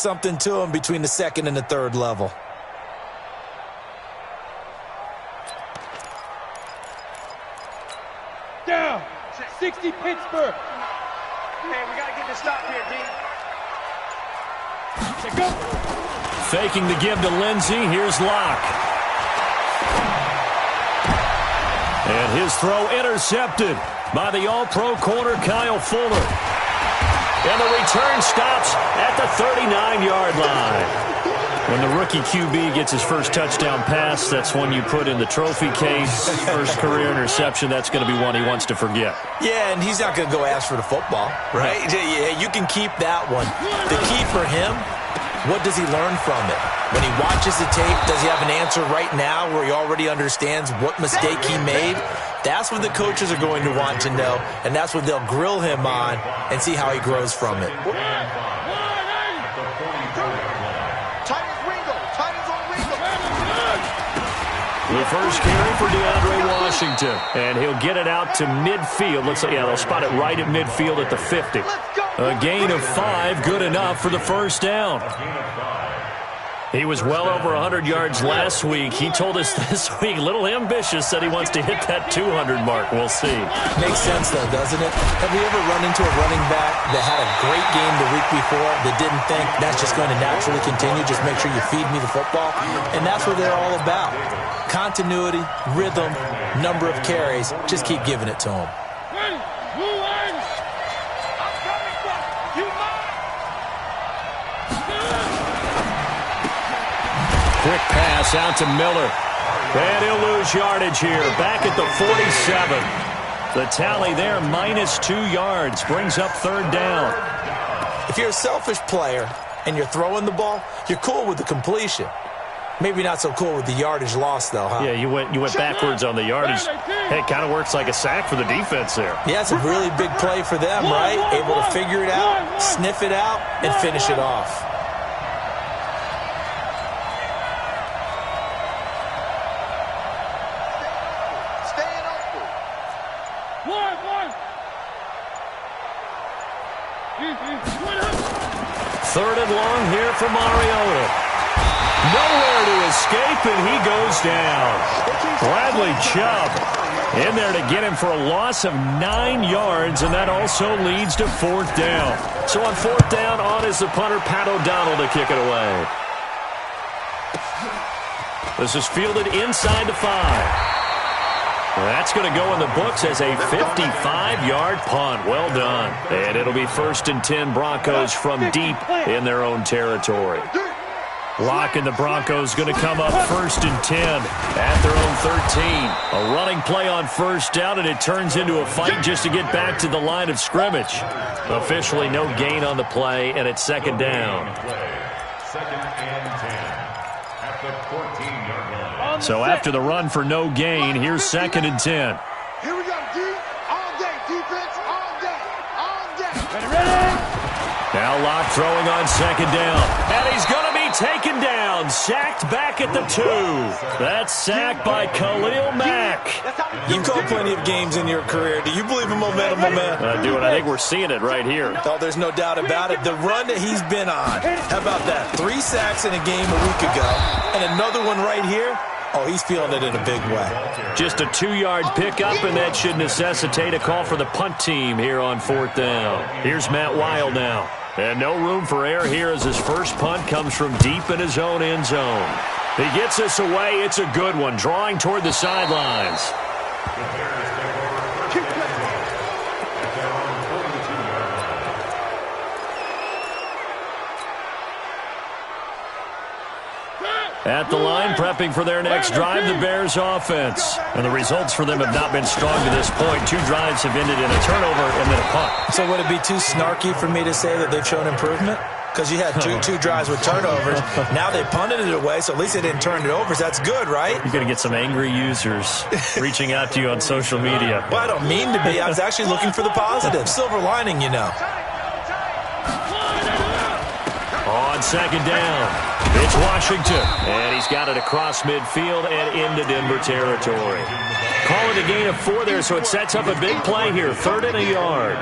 something to him between the second and the third level. Down. 60 Pittsburgh. Man, we got to get this stop here, D. Go. Faking the give to Lindsey. Here's Locke. And his throw intercepted by the All-Pro corner, Kyle Fuller. And the return stops at the 39-yard line. When the rookie QB gets his first touchdown pass, that's one you put in the trophy case. First career interception, that's going to be one he wants to forget. Yeah, and he's not going to go ask for the football, right? Yeah, you can keep that one. The key for him, what does he learn from it? When he watches the tape, does he have an answer right now where he already understands what mistake he made? That's what the coaches are going to want to know, and that's what they'll grill him on and see how he grows from it. The first carry for DeAndre Washington, and he'll get it out to midfield. Let's say, yeah, they'll spot it right at midfield at the 50. A gain of 5, good enough for the first down. He was well over 100 yards last week. He told us this week, a little ambitious, that he wants to hit that 200 mark. We'll see. Makes sense, though, doesn't it? Have you ever run into a running back that had a great game the week before that didn't think that's just going to naturally continue? Just make sure you feed me the football. And that's what they're all about. Continuity, rhythm, number of carries. Just keep giving it to them. Quick pass out to Miller. And he'll lose yardage here. Back at the 47. The tally there, -2 yards. Brings up third down. If you're a selfish player and you're throwing the ball, you're cool with the completion. Maybe not so cool with the yardage loss, though, huh? Yeah, you went backwards on the yardage. Hey, it kind of works like a sack for the defense there. Yeah, it's a really big play for them, right? Able to figure it out, sniff it out, and finish it off. Third and long here for Mariota. Nowhere to escape, and he goes down. Bradley Chubb in there to get him for a loss of 9 yards, and that also leads to fourth down. So on fourth down, on is the punter, Pat O'Donnell, to kick it away. This is fielded inside the 5. That's going to go in the books as a 55-yard punt. Well done. And it'll be 1st and 10 Broncos from deep in their own territory. Locke and the Broncos going to come up 1st and 10 at their own 13. A running play on first down, and it turns into a fight just to get back to the line of scrimmage. Officially no gain on the play, and it's second down. So after the run for no gain, here's 2nd and 10. Here we go, D. All day, defense, all day, all day. Ready? Now Locke throwing on second down. And he's going to be taken down. Sacked back at the 2. That's sacked by Khalil Mack. You've called plenty of games in your career. Do you believe in momentum, my man? I do, and I think we're seeing it right here. Oh, there's no doubt about it. The run that he's been on. How about that? 3 sacks in a game a week ago. And another one right here. Oh, he's feeling it in a big way. Just a 2-yard pickup, and that should necessitate a call for the punt team here on fourth down. Here's Matt Wild now. And no room for error here as his first punt comes from deep in his own end zone. He gets this away. It's a good one, drawing toward the sidelines. At the line, prepping for their next drive, the Bears offense. And the results for them have not been strong to this point. 2 drives have ended in a turnover and then a punt. So would it be too snarky for me to say that they've shown improvement? Because you had two drives with turnovers. Now they punted it away, so at least they didn't turn it over. So that's good, right? You're going to get some angry users reaching out to you on social media. Well, I don't mean to be. I was actually looking for the positive. Silver lining, you know. On second down, it's Washington, and he's got it across midfield and into Denver territory. Call it a gain of 4 there, so it sets up a big play here, 3rd and a yard.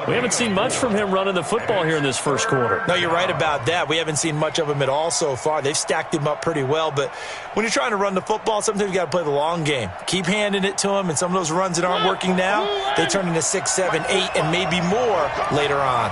We haven't seen much from him running the football here in this first quarter. No, you're right about that. We haven't seen much of him at all so far. They've stacked him up pretty well, but when you're trying to run the football, sometimes you got to play the long game. Keep handing it to him, and some of those runs that aren't working now, they turn into 6, 7, 8, and maybe more later on.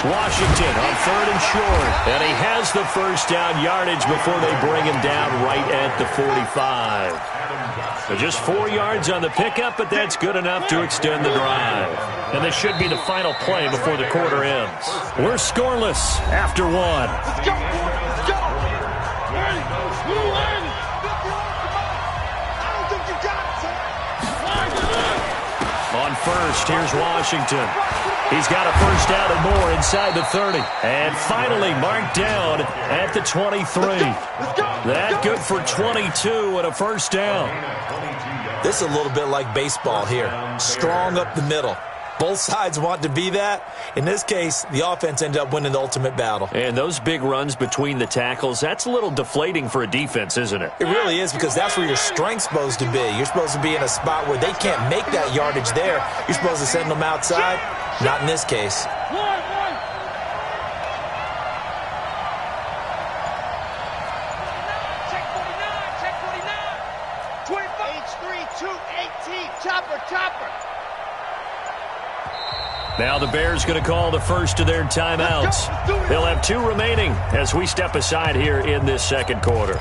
Washington on 3rd and short, and he has the first down yardage before they bring him down right at the 45. So just 4 yards on the pickup, but that's good enough to extend the drive. And this should be the final play before the quarter ends. We're scoreless after 1. Let's go, boys. Let's go. Ready. Blue in. I don't think you got it, son. On first, here's Washington. He's got a first down and more inside the 30. And finally marked down at the 23. That good for 22 and a first down. This is a little bit like baseball here. Strong up the middle. Both sides want to be that. In this case, the offense ended up winning the ultimate battle. And those big runs between the tackles, that's a little deflating for a defense, isn't it? It really is, because that's where your strength's supposed to be. You're supposed to be in a spot where they can't make that yardage there. You're supposed to send them outside. Not in this case. Check 49, check 49. 25. H3, 2, 18. Chopper. Now the Bears going to call the first of their timeouts. They'll have 2 remaining as we step aside here in this second quarter.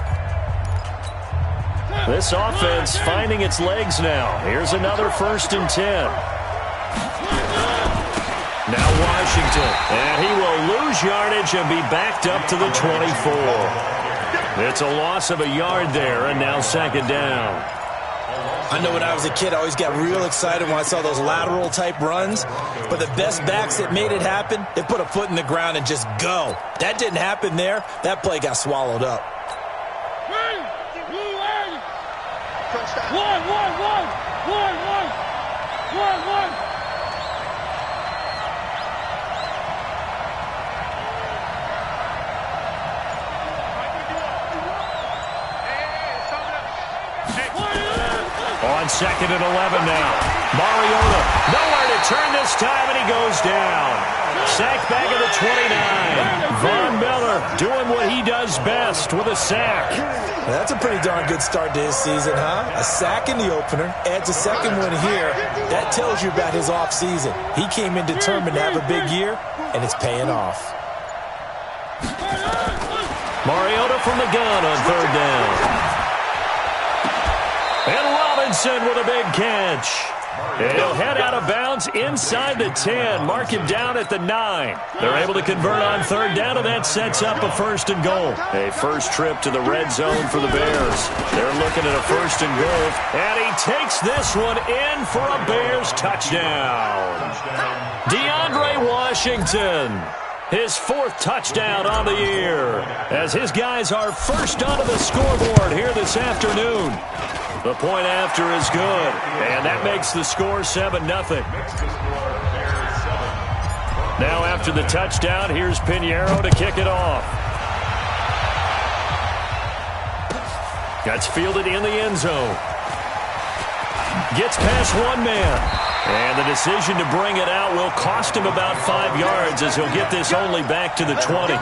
This offense finding its legs now. Here's another 1st and 10. Now Washington, and he will lose yardage and be backed up to the 24. It's a loss of a yard there, and now 2nd down. I know when I was a kid, I always got real excited when I saw those lateral-type runs. But the best backs that made it happen, they put a foot in the ground and just go. That didn't happen there. That play got swallowed up. One. On 2nd and 11 now. Mariota, nowhere to turn this time, and he goes down. Sack back at the 29. Von Miller doing what he does best with a sack. That's a pretty darn good start to his season, huh? A sack in the opener, adds a second one here. That tells you about his offseason. He came in determined to have a big year, and it's paying off. Mariota from the gun on 3rd down. And Robinson with a big catch. He'll head out of bounds inside the 10. Mark him down at the 9. They're able to convert on 3rd down, and that sets up a 1st and goal. A first trip to the red zone for the Bears. They're looking at a 1st and goal, and he takes this one in for a Bears touchdown. DeAndre Washington, his 4th touchdown on the year, as his guys are first onto the scoreboard here this afternoon. The point after is good, and that makes the score 7-0. Now after the touchdown, here's Pinheiro to kick it off. That's fielded in the end zone. Gets past one man. And the decision to bring it out will cost him about 5 yards, as he'll get this only back to the 20.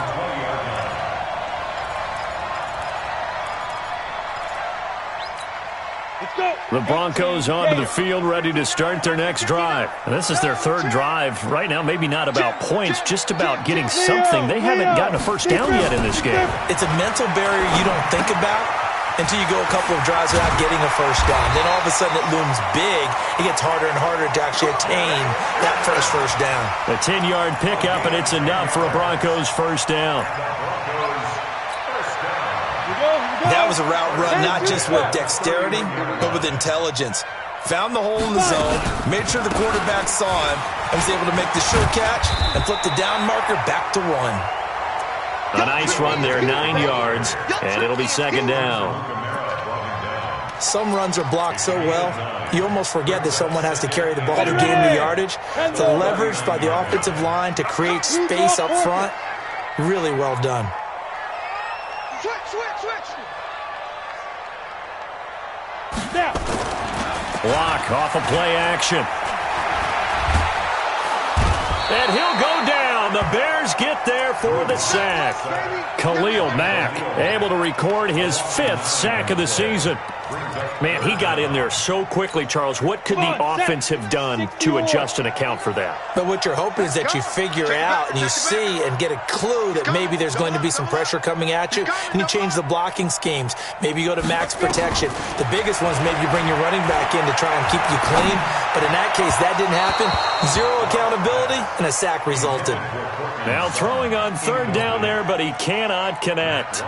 The Broncos onto the field, ready to start their next drive. And this is their 3rd drive. Right now, maybe not about points, just about getting something. They haven't gotten a first down yet in this game. It's a mental barrier you don't think about until you go a couple of drives without getting a first down. Then all of a sudden it looms big. It gets harder and harder to actually attain that first down. A 10-yard pickup, and it's enough for a Broncos first down. That was a route run not just with dexterity, but with intelligence. Found the hole in the zone, made sure the quarterback saw him, and was able to make the sure catch and flip the down marker back to 1. A nice run there, 9 yards, and it'll be 2nd down. Some runs are blocked so well, you almost forget that someone has to carry the ball to gain the yardage. The leverage by the offensive line to create space up front, really well done. Switch. Now. Block off of play action. And he'll go down. The Bears get there for the sack. Khalil Mack able to record his 5th sack of the season. Man, he got in there so quickly, Charles. What could the offense have done to adjust and account for that? But what you're hoping is that you figure out and you see and get a clue that maybe there's going to be some pressure coming at you, and you change the blocking schemes. Maybe you go to max protection. The biggest ones, maybe you bring your running back in to try and keep you clean. But in that case, that didn't happen. 0 accountability, and a sack resulted. Now throwing on 3rd down there, but he cannot connect.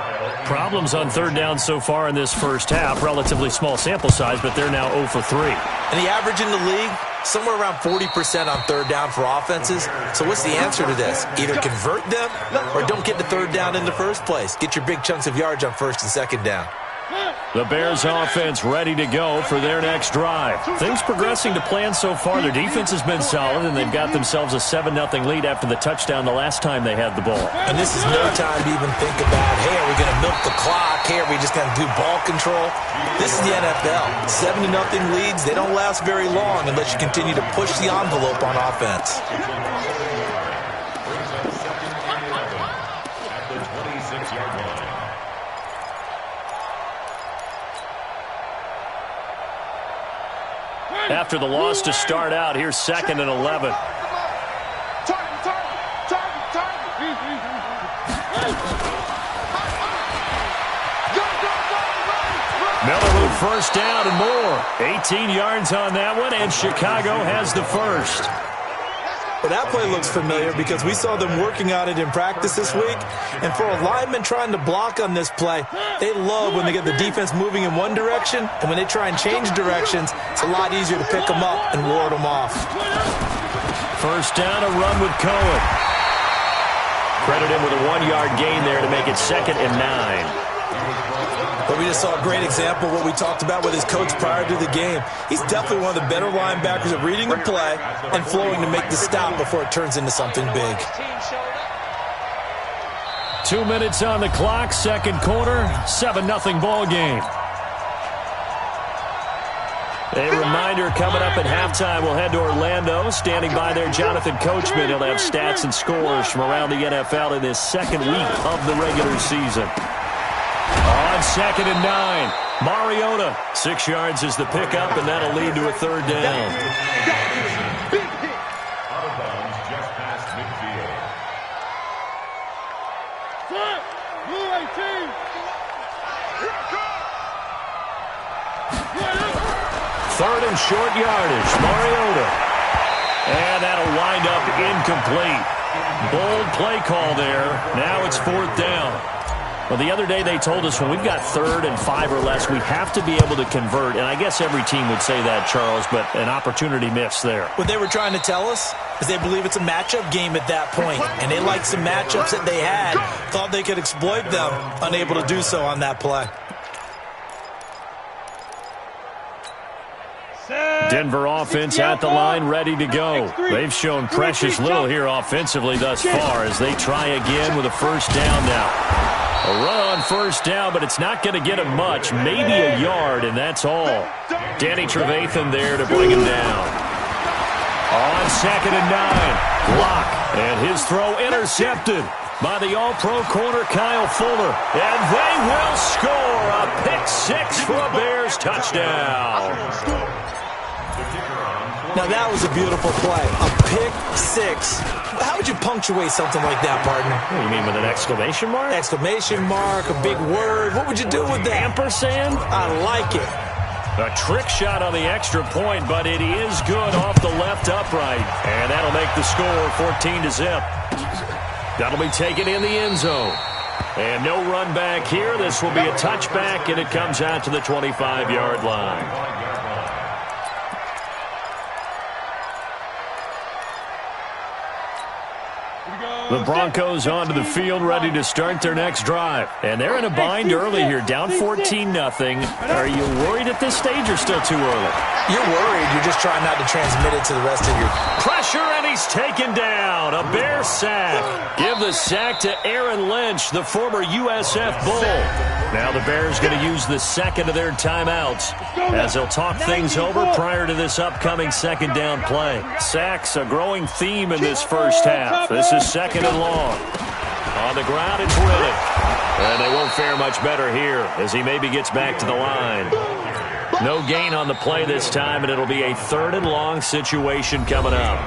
Problems on 3rd down so far in this first half. Relatively small sample size, but they're now 0 for 3. And the average in the league, somewhere around 40% on 3rd down for offenses. So what's the answer to this? Either convert them or don't get to 3rd down in the first place. Get your big chunks of yards on 1st and 2nd down. The Bears offense ready to go for their next drive. Things progressing to plan so far. Their defense has been solid, and they've got themselves a 7-0 lead after the touchdown the last time they had the ball. And this is no time to even think about, hey, are we going to milk the clock? Hey, are we just going to do ball control? This is the NFL. 7-0 leads, they don't last very long unless you continue to push the envelope on offense. After the loss to start out, here's 2nd and 11. Miller with 1st down and more. 18 yards on that one, and Chicago has the 1st. Well, that play looks familiar because we saw them working on it in practice this week. And for a lineman trying to block on this play, they love when they get the defense moving in one direction. And when they try and change directions, it's a lot easier to pick them up and ward them off. 1st down, a run with Cohen. Credit him with a 1-yard gain there to make it 2nd and 9. But we just saw a great example of what we talked about with his coach prior to the game. He's definitely one of the better linebackers at reading the play and flowing to make the stop before it turns into something big. 2 minutes on the clock, 2nd quarter, 7-0 ball game. A reminder coming up at halftime, we'll head to Orlando. Standing by there, Jonathan Coachman. He'll have stats and scores from around the NFL in this 2nd week of the regular season. On 2nd and 9, Mariota. 6 yards is the pickup, and that'll lead to a 3rd down. Out of bounds just past midfield. 3rd and short yardage, Mariota. And that'll wind up incomplete. Bold play call there. Now it's 4th down. Well, the other day they told us when we've got 3rd and 5 or less, we have to be able to convert. And I guess every team would say that, Charles, but an opportunity missed there. What they were trying to tell us is they believe it's a matchup game at that point. And they liked some matchups that they had. Thought they could exploit them. Unable to do so on that play. Denver offense at the line, ready to go. They've shown precious little here offensively thus far as they try again with a 1st down now. A run on 1st down, but it's not going to get him much. Maybe a yard, and that's all. Danny Trevathan there to bring him down. On 2nd and 9, block, and his throw intercepted by the All-Pro corner Kyle Fuller. And they will score a pick-6 for a Bears touchdown. Now, that was a beautiful play. A pick-6. How would you punctuate something like that, partner? What do you mean, with an exclamation mark? Exclamation mark, a big word. What would you do with that? Ampersand? I like it. A trick shot on the extra point, but it is good off the left upright. And that'll make the score 14-0. That'll be taken in the end zone. And no run back here. This will be a touchback, and it comes out to the 25-yard line. The Broncos onto the field ready to start their next drive. And they're in a bind early here, down 14-0. Are you worried at this stage or still too early? You're worried. You're just trying not to transmit it to the rest of your... Pressure, and he's taken down. A Bear sack. Give the sack to Aaron Lynch, the former USF Bull. Now the Bears going to use the second of their timeouts as they'll talk things over prior to this upcoming second down play. Sacks, a growing theme in this first half. This is second and long. On the ground, it's Riddick. And they won't fare much better here as he maybe gets back to the line. No gain on the play this time, and it'll be a third and long situation coming up.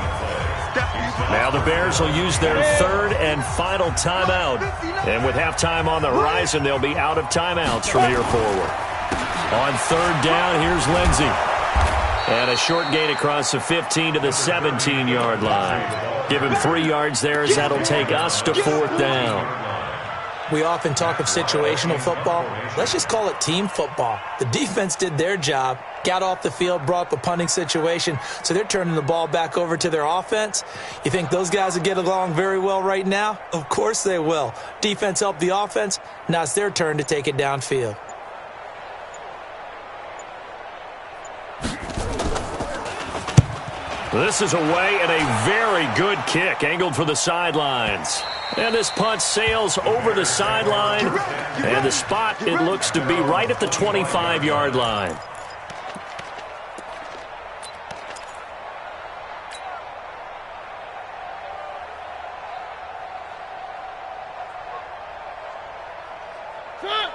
Now the Bears will use their third and final timeout. And with halftime on the horizon, they'll be out of timeouts from here forward. On third down, here's Lindsey. And a short gain across the 15 to the 17-yard line. Give him 3 yards there as that'll take us to fourth down. We often talk of situational football. Let's just call it team football. The defense did their job, got off the field, brought up a punting situation, so they're turning the ball back over to their offense. You think those guys will get along very well right now? Of course they will. Defense helped the offense. Now it's their turn to take it downfield. This is away and a very good kick, angled for the sidelines. And this punt sails over the sideline. And the spot, it looks to be right at the 25-yard line.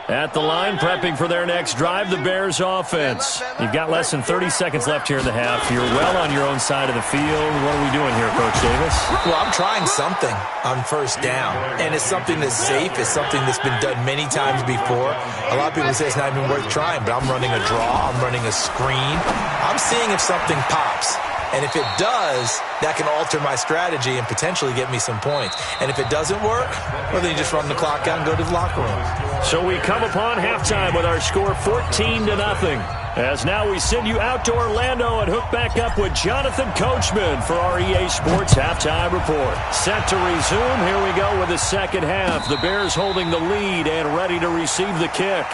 At the line, prepping for their next drive, the Bears offense. You've got less than 30 seconds left here in the half. You're well on your own side of the field. What are we doing here, Coach Davis? Well, I'm trying something on first down, and it's something that's safe. It's something that's been done many times before. A lot of people say it's not even worth trying, but I'm running a draw. I'm running a screen. I'm seeing if something pops. And if it does, that can alter my strategy and potentially get me some points. And if it doesn't work, well, then you just run the clock out and go to the locker room. So we come upon halftime with our score 14-0. As now we send you out to Orlando and hook back up with Jonathan Coachman for our EA Sports Halftime Report. Set to resume. Here we go with the second half. The Bears holding the lead and ready to receive the kick.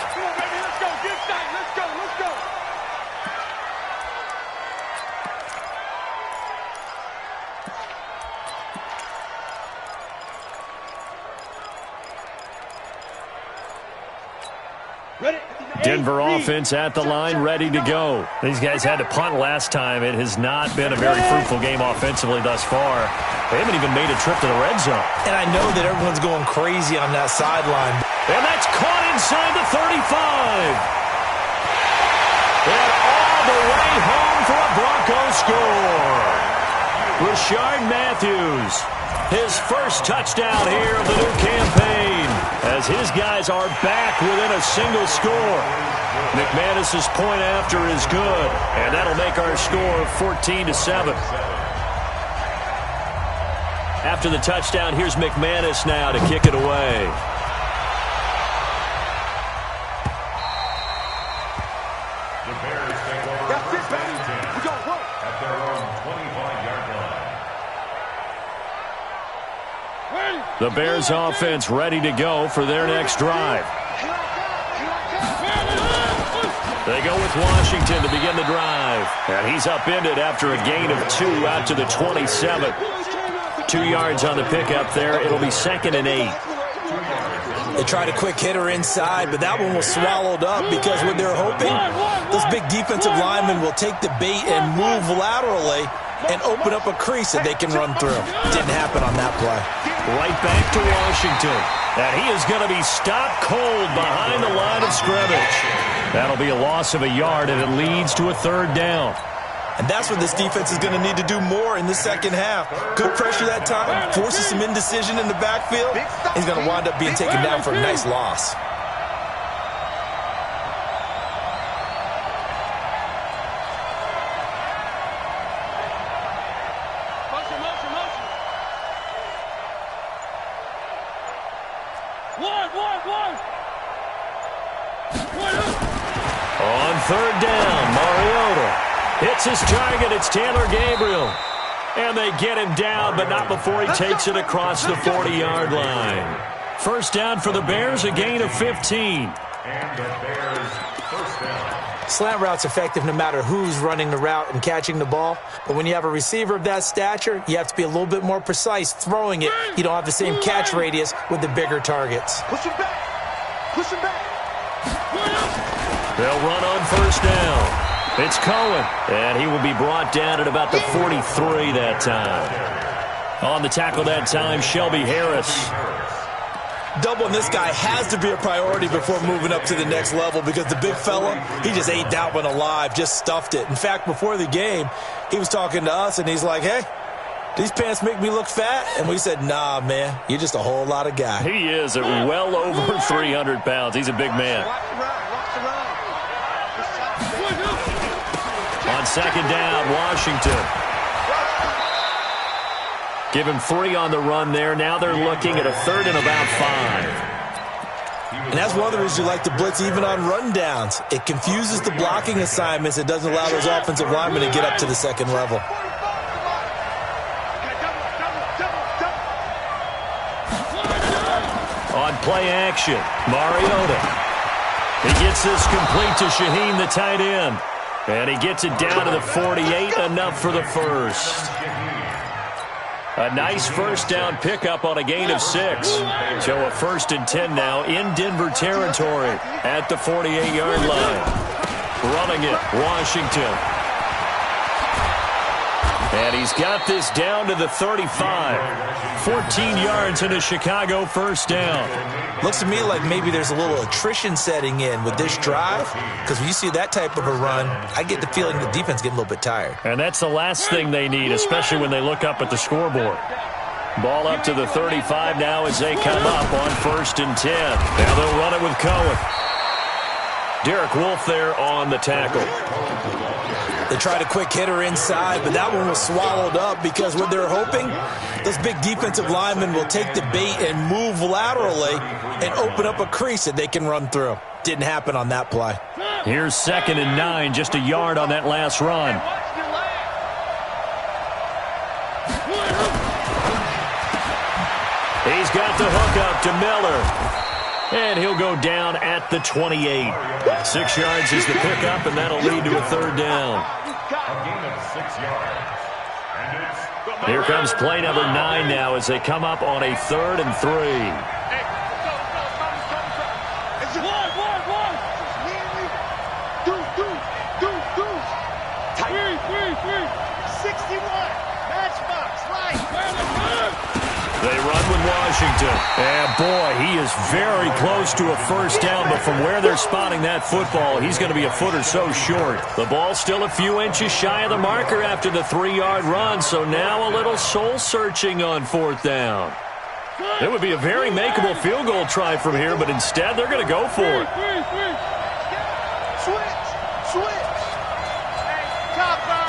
Denver offense at the line, ready to go. These guys had to punt last time. It has not been a very fruitful game offensively thus far. They haven't even made a trip to the red zone. And I know that everyone's going crazy on that sideline. And that's caught inside the 35. And all the way home for a Broncos score. Rashard Matthews, his first touchdown here of the new campaign, as his guys are back within a single score. McManus's point after is good, and that'll make our score 14-7. After the touchdown, here's McManus now to kick it away. The Bears offense ready to go for their next drive. They go with Washington to begin the drive. And he's upended after a gain of 2 out to the 27. 2 yards on the pickup there. It'll be 2nd and 8. They tried a quick hitter inside, but that one was swallowed up because what they're hoping, those big defensive linemen will take the bait and move laterally and open up a crease that they can run through. Didn't happen on that play. Right back to Washington. And he is going to be stopped cold behind the line of scrimmage. That'll be a loss of a yard, and it leads to a third down. And that's what this defense is going to need to do more in the second half. Good pressure that time, forces some indecision in the backfield. He's going to wind up being taken down for a nice loss. On third down, Mariota hits his target. It's Taylor Gabriel. And they get him down, but not before he takes it across the 40-yard line. First down for the Bears, a gain of 15. And the Bears first down. Slant route's effective no matter who's running the route and catching the ball. But when you have a receiver of that stature, you have to be a little bit more precise throwing it. You don't have the same catch radius with the bigger targets. Push him back. Push him back. They'll run on first down. It's Cohen, and he will be brought down at about the 43 that time. On the tackle that time, Shelby Harris. Doubling this guy has to be a priority before moving up to the next level because the big fella, he just ate that one alive, just stuffed it. In fact, before the game, he was talking to us, and he's like, hey, these pants make me look fat? And we said, nah, man, you're just a whole lot of guy. He is at well over 300 pounds. He's a big man. On second down, Washington. Give him 3 on the run there. Now they're looking at a third and about 5. And that's one of the reasons you like to blitz even on rundowns. It confuses the blocking assignments. It doesn't allow those offensive linemen to get up to the second level. On play action, Mariota. He gets this complete to Shaheen, the tight end. And he gets it down to the 48, enough for the first. A nice first down pickup on a gain of 6. So a 1st and 10 now in Denver territory at the 48-yard line. Running it, Washington. And he's got this down to the 35. 14 yards and a Chicago first down. Looks to me like maybe there's a little attrition setting in with this drive, because when you see that type of a run, I get the feeling the defense getting a little bit tired. And that's the last thing they need, especially when they look up at the scoreboard. Ball up to the 35 now as they come up on 1st and 10. Now they'll run it with Cohen. Derek Wolfe there on the tackle. They tried a quick hitter inside, but that one was swallowed up because what they're hoping, those big defensive linemen will take the bait and move laterally and open up a crease that they can run through. Didn't happen on that play. Here's 2nd and 9, just a yard on that last run. He's got the hook up to Miller. And he'll go down at the 28. 6 yards is the pickup, and that'll lead to a third down. Here comes play number 9 now as they come up on a 3rd and 3. They run with Washington. And boy, he is very close to a first down, but from where they're spotting that football, he's going to be a foot or so short. The ball's still a few inches shy of the marker after the 3-yard run, so now a little soul-searching on 4th down. It would be a very makeable field goal try from here, but instead they're going to go for it. Switch. Chopper.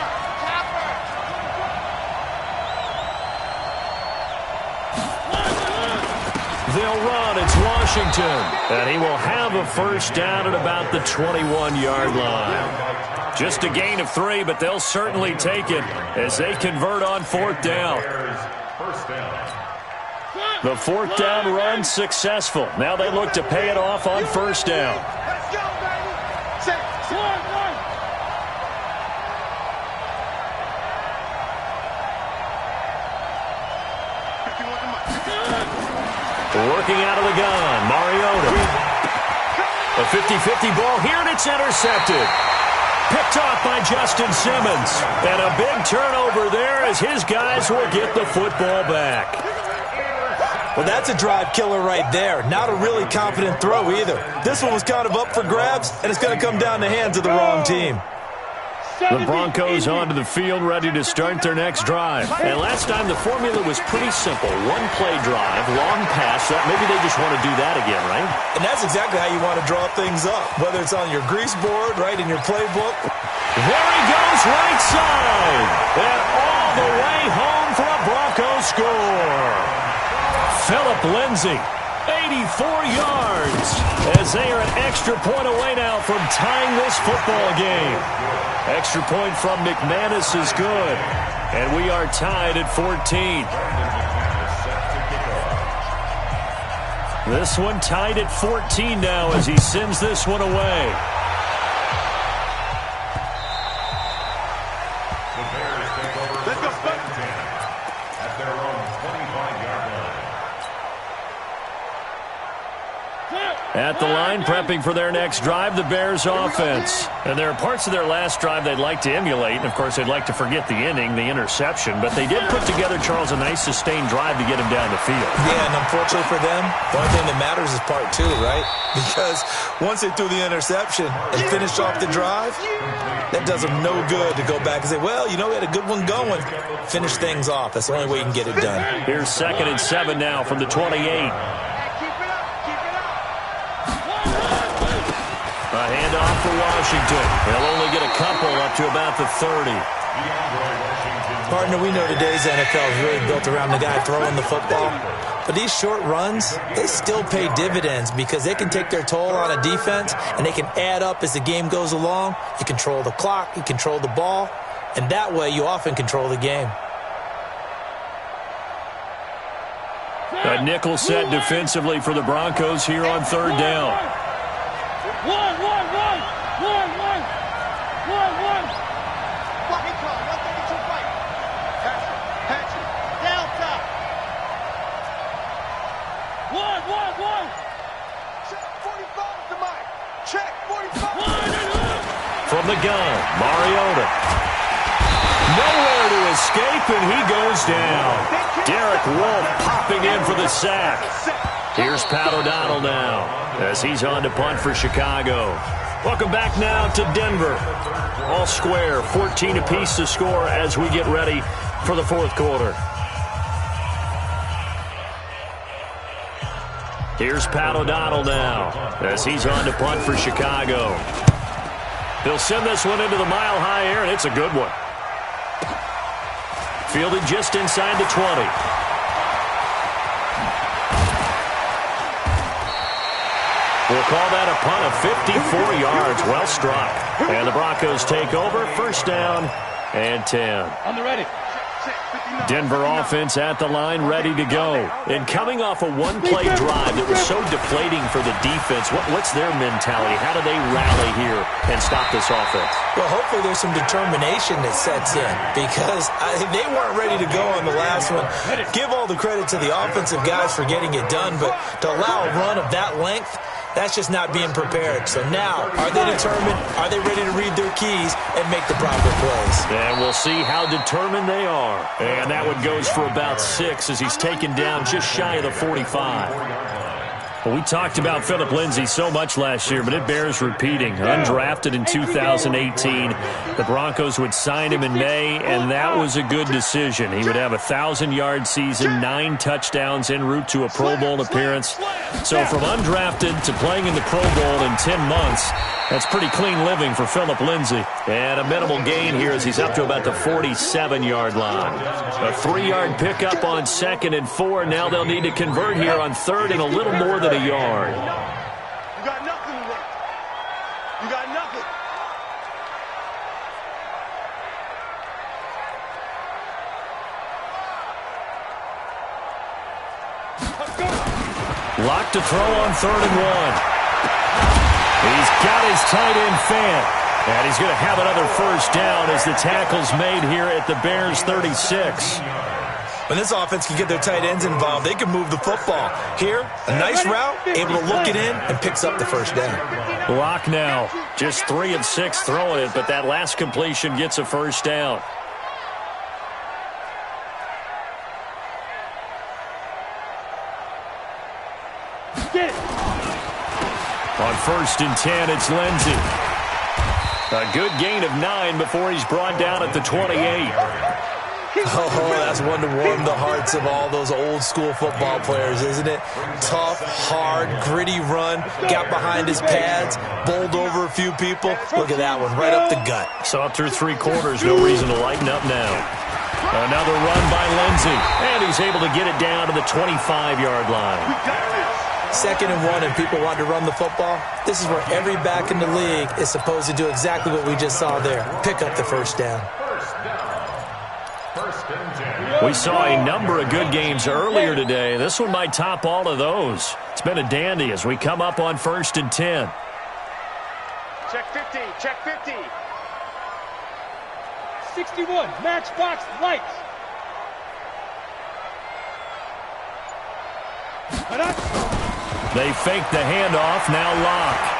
They'll run. It's Washington. And he will have a first down at about the 21-yard line. Just a gain of 3, but they'll certainly take it as they convert on 4th down. The 4th down run successful. Now they look to pay it off on 1st down. Let's go, baby. Set. Working out of the gun, Mariota. A 50-50 ball here, and it's intercepted. Picked off by Justin Simmons. And a big turnover there as his guys will get the football back. Well, that's a drive killer right there. Not a really confident throw either. This one was kind of up for grabs, and it's going to come down the hands of the wrong team. The Broncos onto the field, ready to start their next drive. And last time, the formula was pretty simple. One-play drive, long pass. Maybe they just want to do that again, right? And that's exactly how you want to draw things up, whether it's on your grease board, right, in your playbook. There he goes, right side. And all the way home for a Broncos score. Philip Lindsay 84 yards, as they are an extra point away now from tying this football game. Extra point from McManus is good, and we are tied at 14. This one tied at 14 now as he sends this one away. Let's go, at their own 25-yard line. At the line, prepping for their next drive, the Bears offense. And there are parts of their last drive they'd like to emulate. And, of course, they'd like to forget the inning, the interception. But they did put together, Charles, a nice sustained drive to get him down the field. Yeah, and unfortunately for them, the only thing that matters is part two, right? Because once they threw the interception and finished off the drive, that does them no good to go back and say, well, you know, we had a good one going. Finish things off. That's the only way you can get it done. Here's 2nd and 7 now from the 28. A handoff for Washington. They'll only get a couple up to about the 30. Partner, we know today's NFL is really built around the guy throwing the football. But these short runs, they still pay dividends because they can take their toll on a defense and they can add up as the game goes along. You control the clock, you control the ball, and that way you often control the game. A nickel set defensively for the Broncos here on 3rd down. One. Blocking call, 132 right. Patch it. Down top. One. Check 45 to Mike. Check 45. From the gun, Mariota. Nowhere to escape, and he goes down. Derek Wolfe popping in for the sack. Here's Pat O'Donnell now as he's on to punt for Chicago. Welcome back now to Denver. All square, 14 apiece to score as we get ready for the 4th quarter. Here's Pat O'Donnell now as he's on to punt for Chicago. He'll send this one into the mile-high air, and it's a good one. Fielded just inside the 20. We'll call that a punt of 54 yards. Well struck. And the Broncos take over. 1st down and 10. On the ready. Denver offense at the line, ready to go. And coming off a one-play drive that was so deflating for the defense, what's their mentality? How do they rally here and stop this offense? Well, hopefully there's some determination that sets in because they weren't ready to go on the last one. Give all the credit to the offensive guys for getting it done, but to allow a run of that length, that's just not being prepared. So now, are they determined? Are they ready to read their keys and make the proper plays? And we'll see how determined they are. And that one goes for about 6 as he's taken down just shy of the 45. Well, we talked about Philip Lindsay so much last year, but it bears repeating. Undrafted in 2018, the Broncos would sign him in May, and that was a good decision. He would have a 1,000-yard season, 9 touchdowns en route to a Pro Bowl appearance. So from undrafted to playing in the Pro Bowl in 10 months, that's pretty clean living for Philip Lindsay. And a minimal gain here as he's up to about the 47-yard line. A 3-yard pickup on 2nd and 4. Now they'll need to convert here on 3rd and a little more than a yard. You got nothing left. You got nothing. Locked to throw on 3rd and 1. He's got his tight end Fant. And he's going to have another 1st down as the tackle's made here at the Bears' 36. When this offense can get their tight ends involved, they can move the football. Here, a nice route, able to look it in, and picks up the 1st down. Lock now. Just 3 of 6 throwing it, but that last completion gets a 1st down. Get it. On 1st and 10, it's Lindsay. A good gain of 9 before he's brought down at the 28. Oh, that's one to warm the hearts of all those old-school football players, isn't it? Tough, hard, gritty run, got behind his pads, bowled over a few people. Look at that one, right up the gut. Saw through 3 quarters, no reason to lighten up now. Another run by Lindsay, and he's able to get it down to the 25-yard line. 2nd and 1 and people want to run the football. This is where every back in the league is supposed to do exactly what we just saw there. Pick up the first down. We saw a number of good games earlier today. This one might top all of those. It's been a dandy as we come up on 1st and 10. Check 50, check 50. 61, matchbox lights. They fake the handoff, now Locke.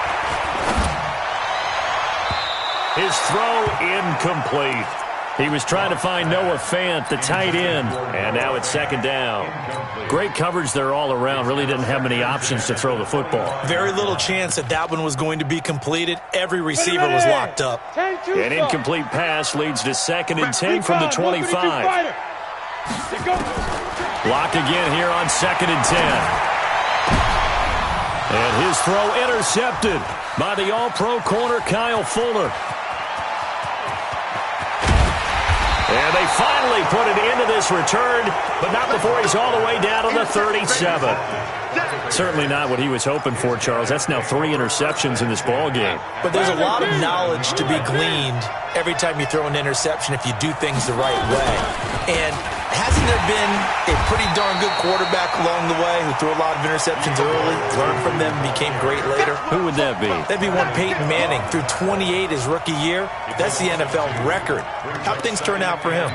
His throw incomplete. He was trying to find Noah Fant, the tight end, and now it's 2nd down. Great coverage there all around. Really didn't have many options to throw the football. Very little chance that one was going to be compleed. Every receiver was locked up. An incomplete pass leads to 2nd and 10 from the 25. Lock again here on 2nd and 10. And his throw intercepted by the All-Pro corner, Kyle Fuller. And they finally put it into this return, but not before he's all the way down to the 37. Certainly not what he was hoping for, Charles. That's now 3 interceptions in this ball game. But there's a lot of knowledge to be gleaned every time you throw an interception if you do things the right way. And hasn't there been a pretty darn good quarterback along the way who threw a lot of interceptions early, learned from them, and became great later? Who would that be? That'd be one Peyton Manning. Threw 28 his rookie year. That's the NFL record. How'd things turn out for him?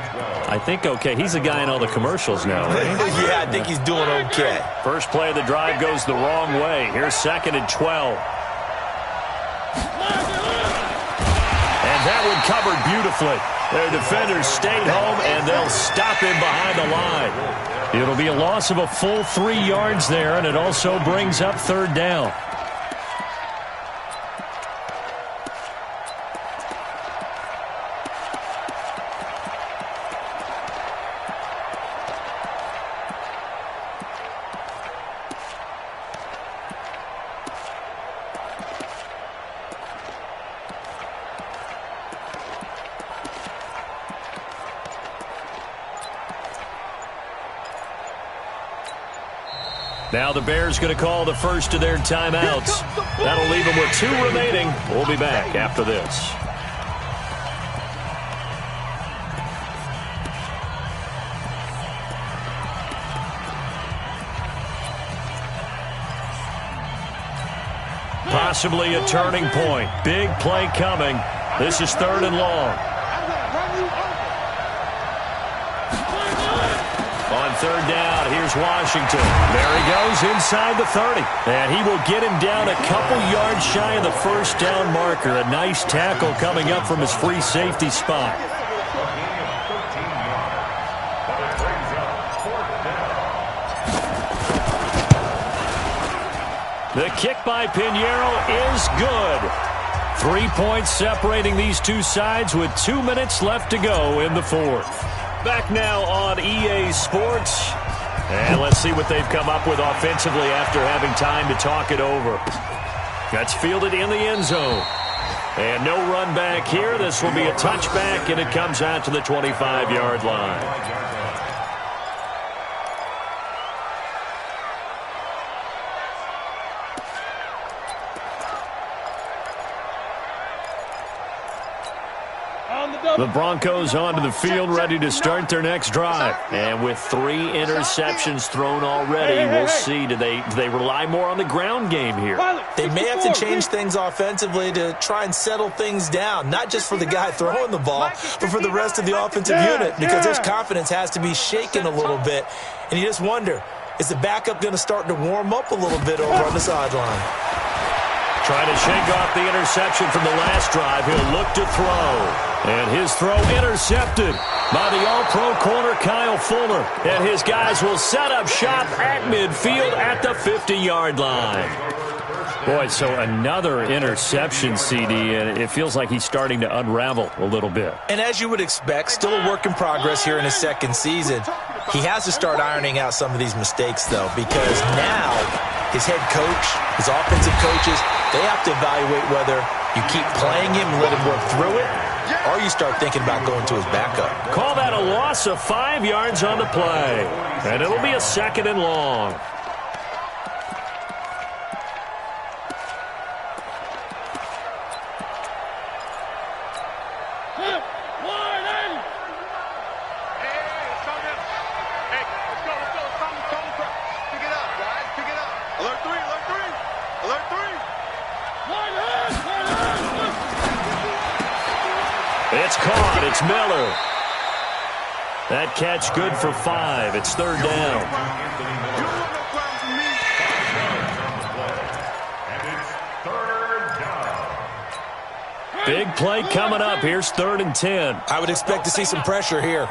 I think okay. He's a guy in all the commercials now, right? Yeah, I think he's doing okay. First play of the drive goes the wrong way. Here's 2nd and 12. And that one covered beautifully. Their defenders stayed home, and they'll stop him behind the line. It'll be a loss of a full 3 yards there, and it also brings up 3rd down. Now the Bears going to call the first of their timeouts. That'll leave them with 2 remaining. We'll be back after this. Possibly a turning point. Big play coming. This is 3rd and long. On 3rd down, here's Washington. There he goes inside the 30. And he will get him down a couple yards shy of the 1st down marker. A nice tackle coming up from his free safety spot. The kick by Pinheiro is good. 3 points separating these two sides with 2 minutes left to go in the 4th. Back now on EA Sports. And let's see what they've come up with offensively after having time to talk it over. That's fielded in the end zone. And no run back here. This will be a touchback, and it comes out to the 25-yard line. The Broncos onto the field, ready to start their next drive. And with 3 interceptions thrown already, we'll see. Do they rely more on the ground game here? They may have to change things offensively to try and settle things down, not just for the guy throwing the ball, but for the rest of the offensive unit, because their confidence has to be shaken a little bit. And you just wonder, is the backup going to start to warm up a little bit over on the sideline? Trying to shake off the interception from the last drive. He'll look to throw. And his throw intercepted by the All-Pro corner, Kyle Fuller. And his guys will set up shop at midfield at the 50-yard line. Boy, so another interception, CD, and it feels like he's starting to unravel a little bit. And as you would expect, still a work in progress here in his 2nd season. He has to start ironing out some of these mistakes, though, because now his head coach, his offensive coaches, they have to evaluate whether you keep playing him and let him work through it, or you start thinking about going to his backup. Call that a loss of 5 yards on the play. And it'll be a 2nd and long. It's Miller. That catch good for 5. It's third down. Big play coming up. Here's 3rd and 10. I would expect to see some pressure here.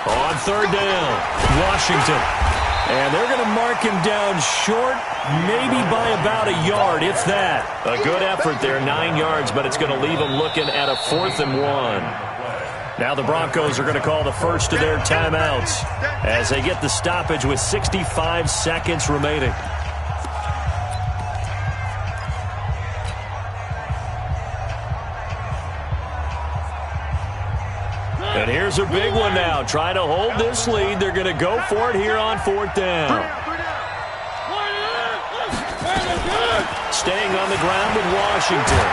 On 3rd down, Washington. And they're going to mark him down short, maybe by about a yard, if that. A good effort there, 9 yards, but it's going to leave him looking at a 4th and 1. Now the Broncos are going to call the first of their timeouts as they get the stoppage with 65 seconds remaining. And here's a big one now. Trying to hold this lead. They're going to go for it here on 4th down. Staying on the ground with Washington.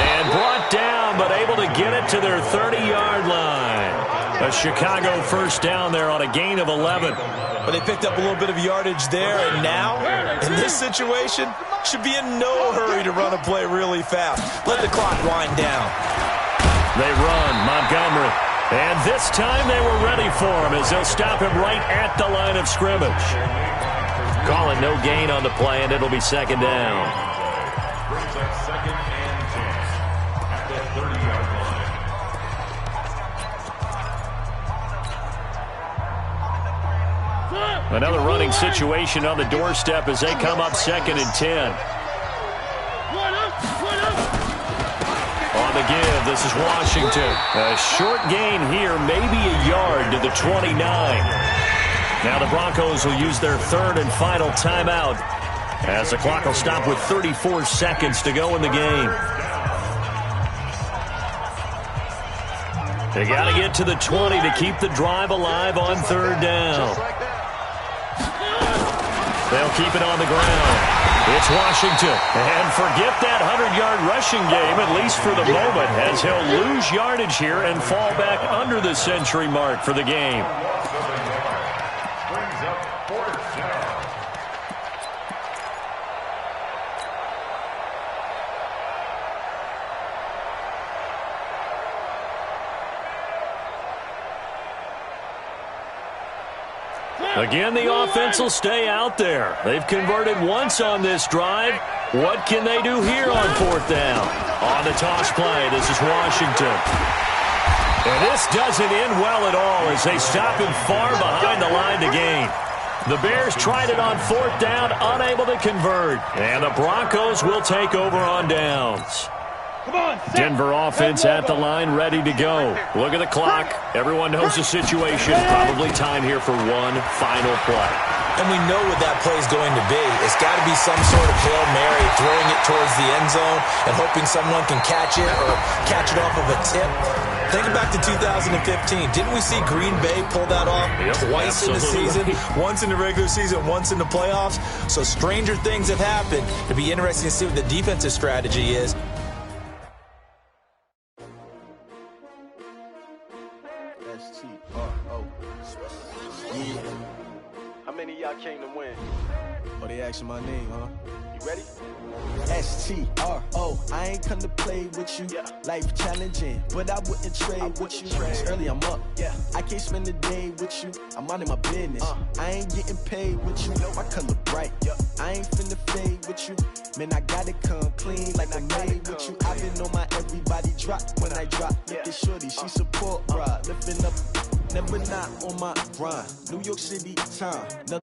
And brought down, but able to get it to their 30-yard line. A Chicago first down there on a gain of 11. But they picked up a little bit of yardage there, and now, in this situation, should be in no hurry to run a play really fast. Let the clock wind down. They run, Montgomery. And this time they were ready for him as they'll stop him right at the line of scrimmage. Call it no gain on the play, and it'll be 2nd down. Brings up 2nd and 10 at the 30-yard line. Another running situation on the doorstep as they come up 2nd and 10. On the give, this is Washington. A short gain here, maybe a yard to the 29. Now the Broncos will use their 3rd and final timeout as the clock will stop with 34 seconds to go in the game. They got to get to the 20 to keep the drive alive on 3rd down. They'll keep it on the ground. It's Washington. And forget that 100-yard rushing game, at least for the moment, as he'll lose yardage here and fall back under the century mark for the game. Brings up 4th down. Again, the offense will stay out there. They've converted once on this drive. What can they do here on 4th down? On the toss play, this is Washington. And this doesn't end well at all as they stop him far behind the line to gain. The Bears tried it on 4th down, unable to convert. And the Broncos will take over on downs. Denver offense at the line, ready to go. Look at the clock. Everyone knows the situation. Probably time here for one final play. And we know what that play is going to be. It's got to be some sort of Hail Mary, throwing it towards the end zone and hoping someone can catch it or catch it off of a tip. Think back to 2015. Didn't we see Green Bay pull that off twice in the season? Once in the regular season, once in the playoffs. So stranger things have happened. It'll be interesting to see what the defensive strategy is. How many of y'all came to win? Oh, they asking my name, huh? You ready? S-T-R-O, I ain't come to play with you. Yeah. Life challenging, but I wouldn't trade with you. It's early, I'm up. Yeah. I can't spend the day with you. I'm minding my business. I ain't getting paid with you. My color bright. Yeah. I ain't finna fade with you. Man, I gotta come clean like I'm made with you. I've been on my everybody drop when I drop. Look at shorty, she support ride. Lifting up, never not on my grind. New York City time.